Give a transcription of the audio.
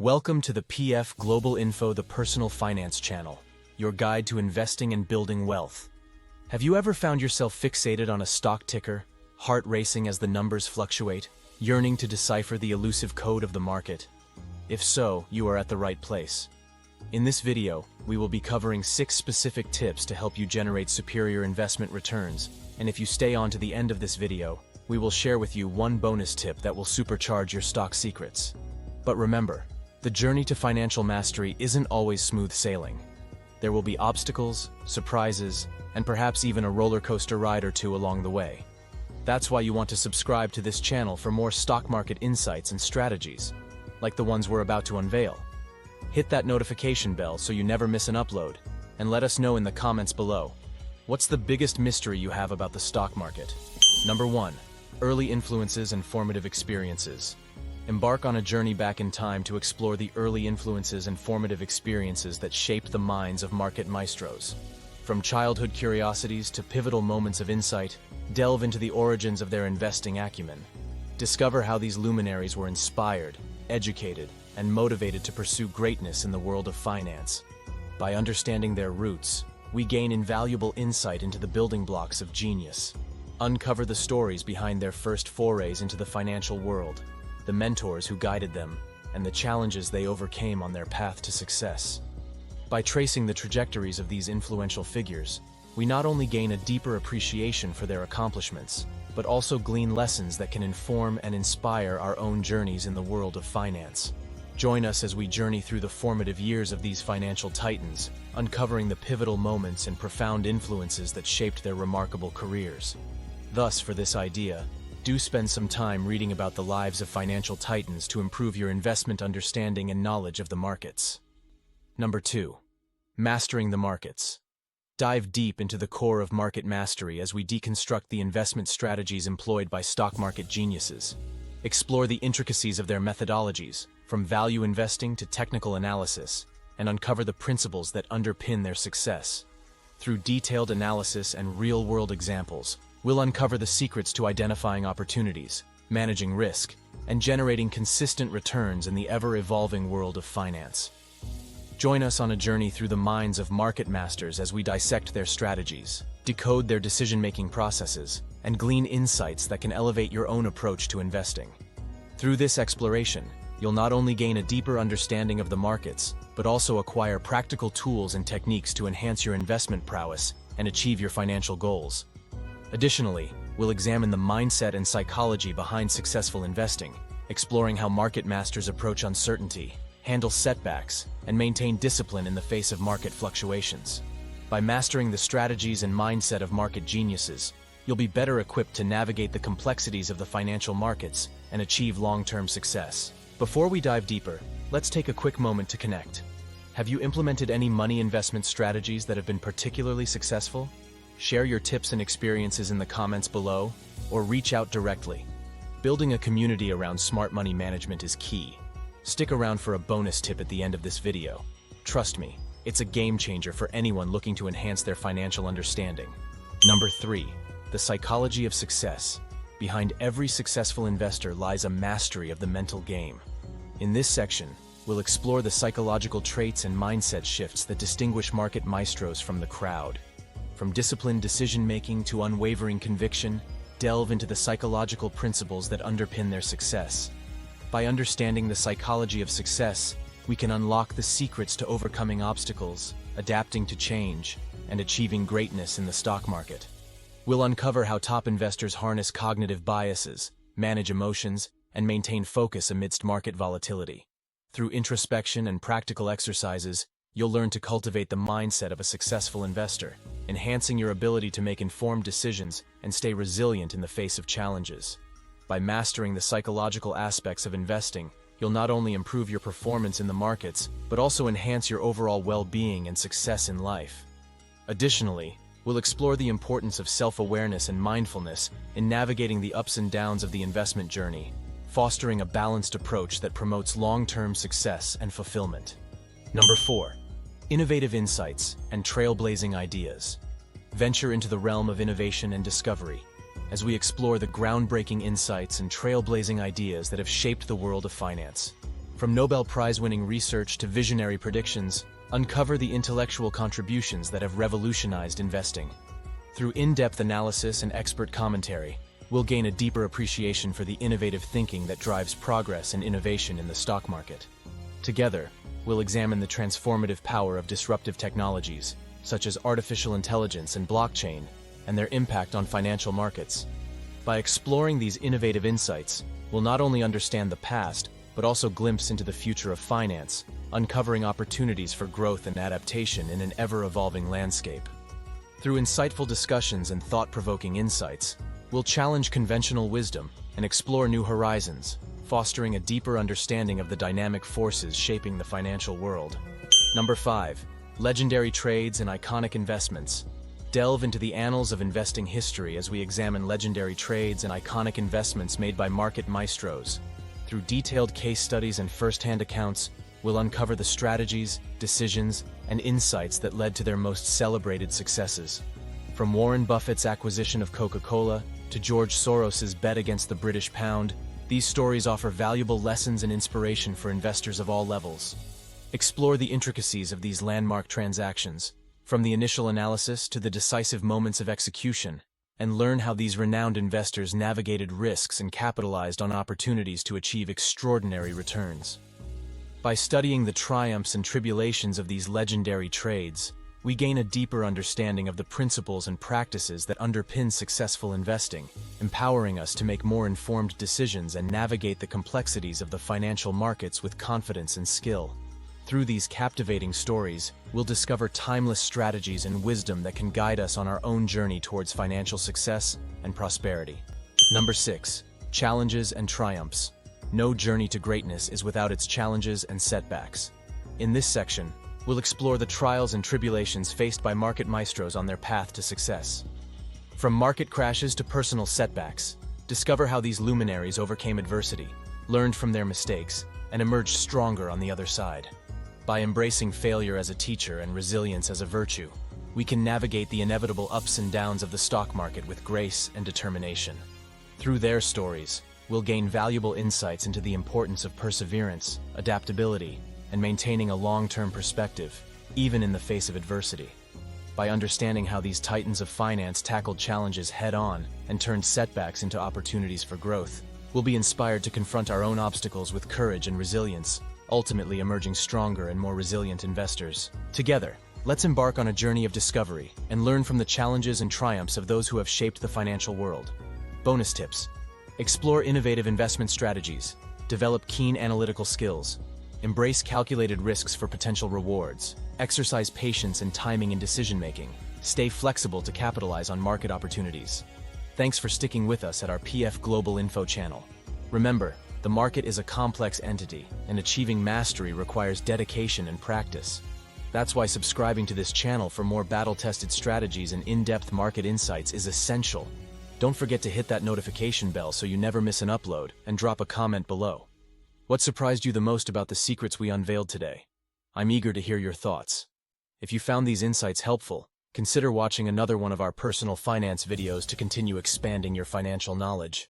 Welcome to the PFGlobalInfo, the personal finance channel, your guide to investing and building wealth. Have you ever found yourself fixated on a stock ticker, heart racing as the numbers fluctuate, yearning to decipher the elusive code of the market? If so, you are at the right place. In this video, we will be covering 6 specific tips to help you generate superior investment returns, and if you stay on to the end of this video, we will share with you one bonus tip that will supercharge your stock secrets. But remember, the journey to financial mastery isn't always smooth sailing. There will be obstacles, surprises, and perhaps even a roller coaster ride or two along the way. That's why you want to subscribe to this channel for more stock market insights and strategies, like the ones we're about to unveil. Hit that notification bell so you never miss an upload, and let us know in the comments below. What's the biggest mystery you have about the stock market? Number 1. Early influences and formative experiences. Embark on a journey back in time to explore the early influences and formative experiences that shaped the minds of market maestros. From childhood curiosities to pivotal moments of insight, delve into the origins of their investing acumen. Discover how these luminaries were inspired, educated, and motivated to pursue greatness in the world of finance. By understanding their roots, we gain invaluable insight into the building blocks of genius. Uncover the stories behind their first forays into the financial world, the mentors who guided them, and the challenges they overcame on their path to success. By tracing the trajectories of these influential figures, we not only gain a deeper appreciation for their accomplishments, but also glean lessons that can inform and inspire our own journeys in the world of finance. Join us as we journey through the formative years of these financial titans, uncovering the pivotal moments and profound influences that shaped their remarkable careers. Thus, for this idea, do spend some time reading about the lives of financial titans to improve your investment understanding and knowledge of the markets. Number 2. Mastering the markets. Dive deep into the core of market mastery as we deconstruct the investment strategies employed by stock market geniuses. Explore the intricacies of their methodologies, from value investing to technical analysis, and uncover the principles that underpin their success. Through detailed analysis and real-world examples, we'll uncover the secrets to identifying opportunities, managing risk, and generating consistent returns in the ever-evolving world of finance. Join us on a journey through the minds of market masters as we dissect their strategies, decode their decision-making processes, and glean insights that can elevate your own approach to investing. Through this exploration, you'll not only gain a deeper understanding of the markets, but also acquire practical tools and techniques to enhance your investment prowess and achieve your financial goals. Additionally, we'll examine the mindset and psychology behind successful investing, exploring how market masters approach uncertainty, handle setbacks, and maintain discipline in the face of market fluctuations. By mastering the strategies and mindset of market geniuses, you'll be better equipped to navigate the complexities of the financial markets and achieve long-term success. Before we dive deeper, let's take a quick moment to connect. Have you implemented any money investment strategies that have been particularly successful? Share your tips and experiences in the comments below, or reach out directly. Building a community around smart money management is key. Stick around for a bonus tip at the end of this video. Trust me, it's a game changer for anyone looking to enhance their financial understanding. Number 3. The psychology of success. Behind every successful investor lies a mastery of the mental game. In this section, we'll explore the psychological traits and mindset shifts that distinguish market maestros from the crowd. From disciplined decision-making to unwavering conviction, delve into the psychological principles that underpin their success. By understanding the psychology of success, we can unlock the secrets to overcoming obstacles, adapting to change, and achieving greatness in the stock market. We'll uncover how top investors harness cognitive biases, manage emotions, and maintain focus amidst market volatility. Through introspection and practical exercises, you'll learn to cultivate the mindset of a successful investor, enhancing your ability to make informed decisions and stay resilient in the face of challenges. By mastering the psychological aspects of investing, you'll not only improve your performance in the markets, but also enhance your overall well-being and success in life. Additionally, we'll explore the importance of self-awareness and mindfulness in navigating the ups and downs of the investment journey, fostering a balanced approach that promotes long-term success and fulfillment. Number 4. Innovative insights and trailblazing ideas. Venture into the realm of innovation and discovery as we explore the groundbreaking insights and trailblazing ideas that have shaped the world of finance. From Nobel Prize-winning research to visionary predictions, uncover the intellectual contributions that have revolutionized investing. Through in-depth analysis and expert commentary, we'll gain a deeper appreciation for the innovative thinking that drives progress and innovation in the stock market. Together, we'll examine the transformative power of disruptive technologies, such as artificial intelligence and blockchain, and their impact on financial markets. By exploring these innovative insights, we'll not only understand the past, but also glimpse into the future of finance, uncovering opportunities for growth and adaptation in an ever-evolving landscape. Through insightful discussions and thought-provoking insights, we'll challenge conventional wisdom and explore new horizons, fostering a deeper understanding of the dynamic forces shaping the financial world. Number 5. Legendary trades and iconic investments. Delve into the annals of investing history as we examine legendary trades and iconic investments made by market maestros. Through detailed case studies and first-hand accounts, we'll uncover the strategies, decisions, and insights that led to their most celebrated successes. From Warren Buffett's acquisition of Coca-Cola to George Soros's bet against the British pound, these stories offer valuable lessons and inspiration for investors of all levels. Explore the intricacies of these landmark transactions, from the initial analysis to the decisive moments of execution, and learn how these renowned investors navigated risks and capitalized on opportunities to achieve extraordinary returns. By studying the triumphs and tribulations of these legendary trades, we gain a deeper understanding of the principles and practices that underpin successful investing, empowering us to make more informed decisions and navigate the complexities of the financial markets with confidence and skill. Through these captivating stories, we'll discover timeless strategies and wisdom that can guide us on our own journey towards financial success and prosperity. Number 6. Challenges and triumphs. No journey to greatness is without its challenges and setbacks. In this section, we'll explore the trials and tribulations faced by market maestros on their path to success. From market crashes to personal setbacks, discover how these luminaries overcame adversity, learned from their mistakes, and emerged stronger on the other side. By embracing failure as a teacher and resilience as a virtue, we can navigate the inevitable ups and downs of the stock market with grace and determination. Through their stories, we'll gain valuable insights into the importance of perseverance, adaptability, and maintaining a long-term perspective, even in the face of adversity. By understanding how these titans of finance tackled challenges head-on and turned setbacks into opportunities for growth, we'll be inspired to confront our own obstacles with courage and resilience, ultimately emerging stronger and more resilient investors. Together, let's embark on a journey of discovery and learn from the challenges and triumphs of those who have shaped the financial world. Bonus tips: explore innovative investment strategies, develop keen analytical skills, embrace calculated risks for potential rewards, exercise patience and timing in decision-making, stay flexible to capitalize on market opportunities. Thanks for sticking with us at our PFGlobalInfo channel. Remember, the market is a complex entity, and achieving mastery requires dedication and practice. That's why subscribing to this channel for more battle-tested strategies and in-depth market insights is essential. Don't forget to hit that notification bell so you never miss an upload, and drop a comment below. What surprised you the most about the secrets we unveiled today? I'm eager to hear your thoughts. If you found these insights helpful, consider watching another one of our personal finance videos to continue expanding your financial knowledge.